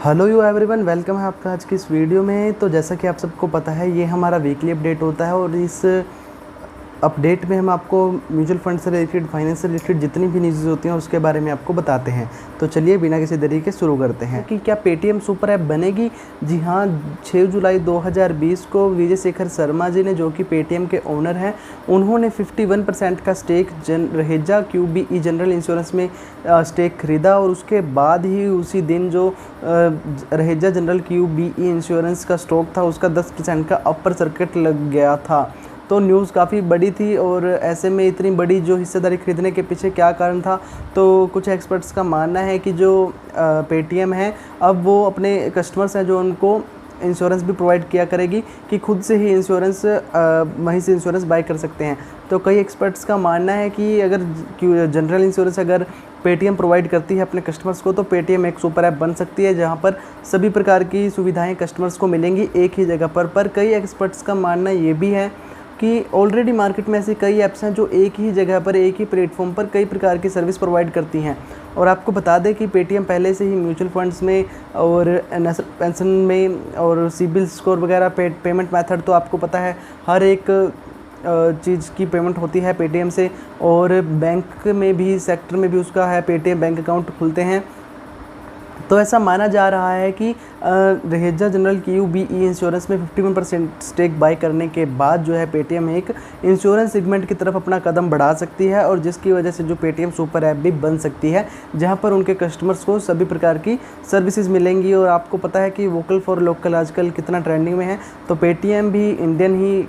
Hello you everyone, welcome है आपका आज की इस वीडियो में। तो जैसा कि आप सबको पता है, ये हमारा वीकली अपडेट होता है और इस अपडेट में हम आपको म्यूचुअल फंड से रिलेटेड, फाइनेंस से रिलेटेड जितनी भी न्यूज़ होती हैं उसके बारे में आपको बताते हैं। तो चलिए बिना किसी देरी के शुरू करते हैं कि क्या पेटीएम सुपर ऐप बनेगी। जी हाँ, 6 जुलाई 2020 को विजय शेखर शर्मा जी ने, जो कि पेटीएम के ओनर हैं, उन्होंने 51% का stake Raheja QBE general insurance में स्टेक खरीदा और उसके बाद ही उसी दिन जो रहेजा जनरल QBE इंश्योरेंस का स्टॉक था उसका 10% का अपर सर्किट लग गया था। तो न्यूज़ काफ़ी बड़ी थी और ऐसे में इतनी बड़ी जो हिस्सेदारी खरीदने के पीछे क्या कारण था, तो कुछ एक्सपर्ट्स का मानना है कि जो पेटीएम है अब वो अपने कस्टमर्स हैं जो उनको इंश्योरेंस भी प्रोवाइड किया करेगी कि खुद से ही इंश्योरेंस वहीं से इंश्योरेंस बाय कर सकते हैं। तो कई एक्सपर्ट्स का मानना है कि अगर जनरल इंश्योरेंस अगर पेटीएम प्रोवाइड करती है अपने कस्टमर्स को, तो पेटीएम एक सुपर ऐप बन सकती है जहां पर सभी प्रकार की सुविधाएं कस्टमर्स को मिलेंगी एक ही जगह पर कई एक्सपर्ट्स का मानना ये भी है कि ऑलरेडी मार्केट में ऐसी कई ऐप्स हैं जो एक ही जगह पर, एक ही प्लेटफॉर्म पर कई प्रकार की सर्विस प्रोवाइड करती हैं। और आपको बता दें कि पेटीएम पहले से ही म्यूचुअल फंड्स में और नेशनल पेंशन में और सिबिल स्कोर वगैरह पेमेंट मेथड, तो आपको पता है हर एक चीज़ की पेमेंट होती है पेटीएम से। और बैंक में भी, सेक्टर में भी उसका है, पेटीएम बैंक अकाउंट खुलते हैं। तो ऐसा माना जा रहा है कि रहेजा जनरल QBE इंश्योरेंस में 51% स्टेक बाय करने के बाद जो है पेटीएम एक इंश्योरेंस सेगमेंट की तरफ अपना कदम बढ़ा सकती है और जिसकी वजह से जो पेटीएम सुपर ऐप भी बन सकती है जहां पर उनके कस्टमर्स को सभी प्रकार की सर्विसेज मिलेंगी। और आपको पता है कि वोकल फॉर लोकल आजकल कितना ट्रेंडिंग में है, तो पेटीएम भी इंडियन ही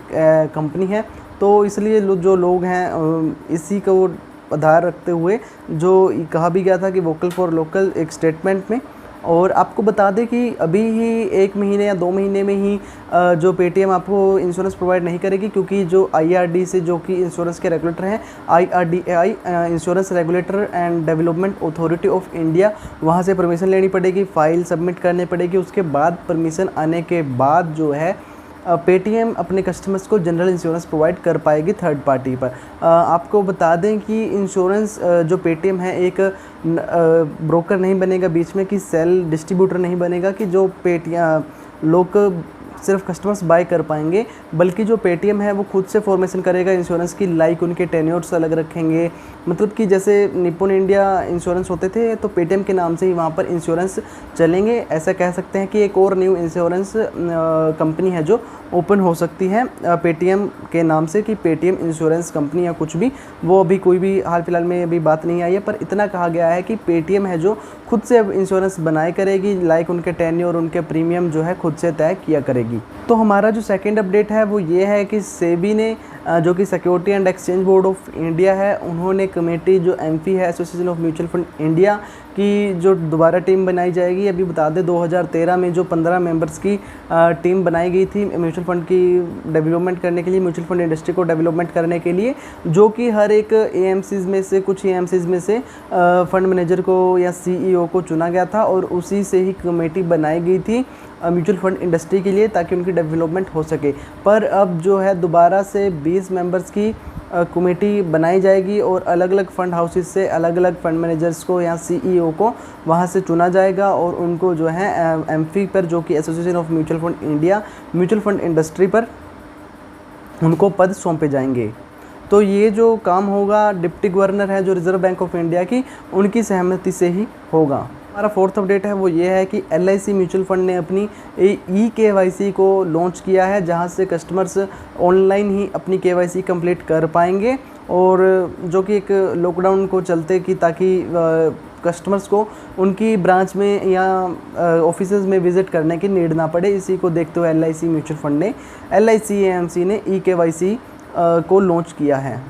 कंपनी है। तो इसलिए जो लोग हैं इसी को आधार रखते हुए जो कहा भी गया था कि वोकल फॉर लोकल एक स्टेटमेंट में। और आपको बता दें कि अभी ही 1 महीने या 2 महीने में ही जो पेटीएम आपको इंश्योरेंस प्रोवाइड नहीं करेगी, क्योंकि जो IRD से, जो कि इंश्योरेंस के रेगुलेटर हैं, IRDAI insurance regulator and development authority of India, वहाँ से परमिशन लेनी पड़ेगी, फाइल सबमिट करनी पड़ेगी। उसके बाद परमिशन आने के बाद जो है पेटीएम अपने कस्टमर्स को जनरल इंश्योरेंस प्रोवाइड कर पाएगी थर्ड पार्टी पर। आपको बता दें कि इंश्योरेंस जो पेटीएम है एक ब्रोकर नहीं बनेगा बीच में, कि सेल डिस्ट्रीब्यूटर नहीं बनेगा कि जो पेटीएम लोग सिर्फ कस्टमर्स बाय कर पाएंगे, बल्कि जो पेटीएम है वो खुद से फॉर्मेशन करेगा इंश्योरेंस की, लाइक उनके टेन्योर्स अलग रखेंगे। मतलब कि जैसे निप्पॉन इंडिया इंश्योरेंस होते थे, तो पेटीएम के नाम से ही वहाँ पर इंश्योरेंस चलेंगे। ऐसा कह सकते हैं कि एक और न्यू इंश्योरेंस कंपनी है जो ओपन हो सकती है पेटीएम के नाम से, कि पेटीएम इंश्योरेंस कंपनी या कुछ भी, वो अभी कोई भी हाल फिलहाल में अभी बात नहीं आई है। पर इतना कहा गया है कि पेटीएम है जो खुद से अब इंश्योरेंस बनाए करेगी, लाइक उनके टेन्योर, उनके प्रीमियम जो है खुद से तय किया करेगी। तो हमारा जो सेकंड अपडेट है वो ये है कि सेबी ने, जो कि security and exchange board of India है, उन्होंने कमेटी जो एमफी है, association of mutual fund India की जो दोबारा टीम बनाई जाएगी। अभी बता दें 2013 में जो 15 मेंबर्स की टीम बनाई गई थी म्यूचुअल फंड की डेवलपमेंट करने के लिए, म्यूचुअल फंड इंडस्ट्री को डेवलपमेंट करने के लिए, जो कि हर एक AMCs में से, कुछ AMCs में से फंड मैनेजर को या CEO को चुना गया था और उसी से ही कमेटी बनाई गई थी म्यूचुअल फंड इंडस्ट्री के लिए, ताकि उनकी डेवलपमेंट हो सके। पर अब जो है दोबारा से 20 मेंबर्स की कमेटी बनाई जाएगी और अलग अलग फंड हाउसेस से अलग अलग फंड मैनेजर्स को या CEO को वहां से चुना जाएगा और उनको जो है एमफी पर, जो कि association of mutual fund India, mutual fund industry पर उनको पद सौंपे जाएंगे। तो ये जो काम होगा डिप्टी गवर्नर है जो रिजर्व बैंक ऑफ इंडिया की, उनकी सहमति से ही होगा। हमारा फोर्थ अपडेट है वो ये है कि LIC म्यूचुअल फंड ने अपनी eKYC को लॉन्च किया है, जहां से कस्टमर्स ऑनलाइन ही अपनी KYC कंप्लीट कर पाएंगे। और जो कि एक लॉकडाउन को चलते कि ताकि कस्टमर्स को उनकी ब्रांच में या ऑफिसेज में विज़िट करने की नीड ना पड़े, इसी को देखते हुए LIC म्यूचुअल फंड ने, LIC AMC ने eKYC को लॉन्च किया है।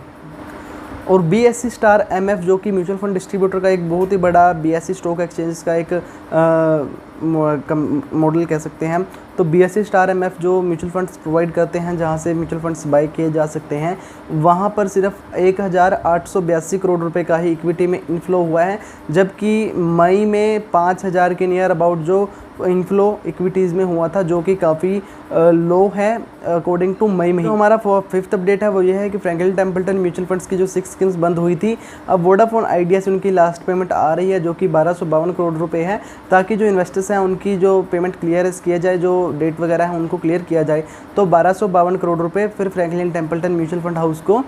और BSE स्टार MF, जो कि म्यूचुअल फंड डिस्ट्रीब्यूटर का एक बहुत ही बड़ा BSE स्टॉक एक्सचेंज का एक मॉडल कह सकते हैं हम, तो BSE स्टार MF जो म्यूचुअल फंड्स प्रोवाइड करते हैं, जहाँ से म्यूचुअल फंड्स बाय किए जा सकते हैं, वहाँ पर सिर्फ 1882 करोड़ रुपए का ही इक्विटी में इनफ्लो हुआ है, जबकि मई में 5000 के नियर अबाउट जो इनफ्लो इक्विटीज़ में हुआ था, जो कि काफ़ी लो है अकॉर्डिंग टू मई में ही। तो हमारा फिफ्थ अपडेट है वो ये है कि फ्रैंकलिन टेम्पल्टन म्यूचुअल फंड्स की जो 6 स्कीम्स बंद हुई थी, अब वोडाफोन आइडिया से उनकी लास्ट पेमेंट आ रही है, जो कि 1252 करोड़ रुपए है, ताकि जो इन्वेस्टर्स हैं उनकी जो पेमेंट क्लियर किया जाए, जो डेट वगैरह है उनको क्लियर किया जाए। तो 1252 करोड़ रुपए फिर Franklin Templeton mutual fund house को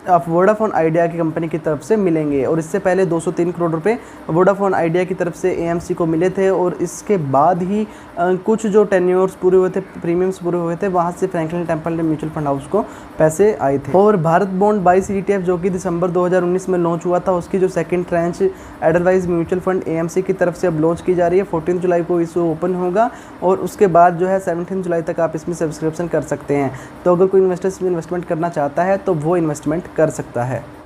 आप वोडाफोन आइडिया की कंपनी की तरफ से मिलेंगे। और इससे पहले 203 करोड़ रुपए वोडाफोन आइडिया की तरफ से AMC को मिले थे, और इसके बाद ही कुछ जो टेन्योर्स पूरे हुए थे, प्रीमियम्स पूरे हुए थे, वहाँ से Franklin Templeton mutual fund house को पैसे आए थे। और भारत बॉन्ड 22 ETF जो कि दिसंबर 2019 में लॉन्च हुआ था, उसकी जो second tranche otherwise mutual fund AMC की तरफ से अब लॉन्च की जा रही है। 14 जुलाई को इशू ओपन होगा, और उसके बाद जो है 17 जुलाई तक आप इसमें सब्सक्रिप्शन कर सकते हैं। तो अगर कोई इन्वेस्टर्स में इन्वेस्टमेंट करना चाहता है तो वो इन्वेस्टमेंट कर सकता है।